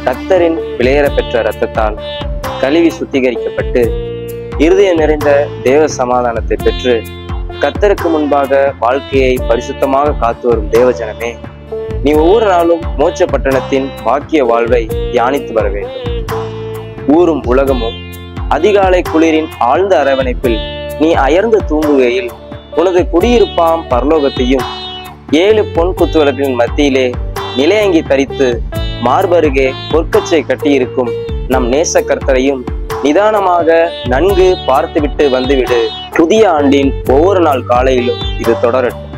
கர்த்தரின் விலையேற பெற்ற இரத்தத்தால் கழுவி சுத்திகரிக்கப்பட்டு இருதயம் நிறைந்த தேவ சமாதானத்தை பெற்று கர்த்தருக்கு முன்பாக வாழ்க்கையை பரிசுத்தமாக காத்து வரும் தேவஜனமே, நீ ஒவ்வொரு நாளும் மோட்ச பட்டணத்தின் வாக்கிய வாழ்வை தியானித்து வர வேண்டும். ஊரும் உலகமும் அதிகாலை குளிரின் ஆழ்ந்த அரவணைப்பில் நீ அயர்ந்து தூங்குகையில் உனது குடியிருப்பாம் பரலோகத்தையும் 7 பொன் குத்துவிளக்கின் மத்தியிலே நிலையங்கி தரித்து மார்பருகே பொற்கச்சை கட்டியிருக்கும் நம் நேச கர்த்தரையும் நிதானமாக நன்கு பார்த்துவிட்டு வந்துவிடு. புதிய ஆண்டின் ஒவ்வொரு நாள் காலையிலும் இது தொடரட்டும்.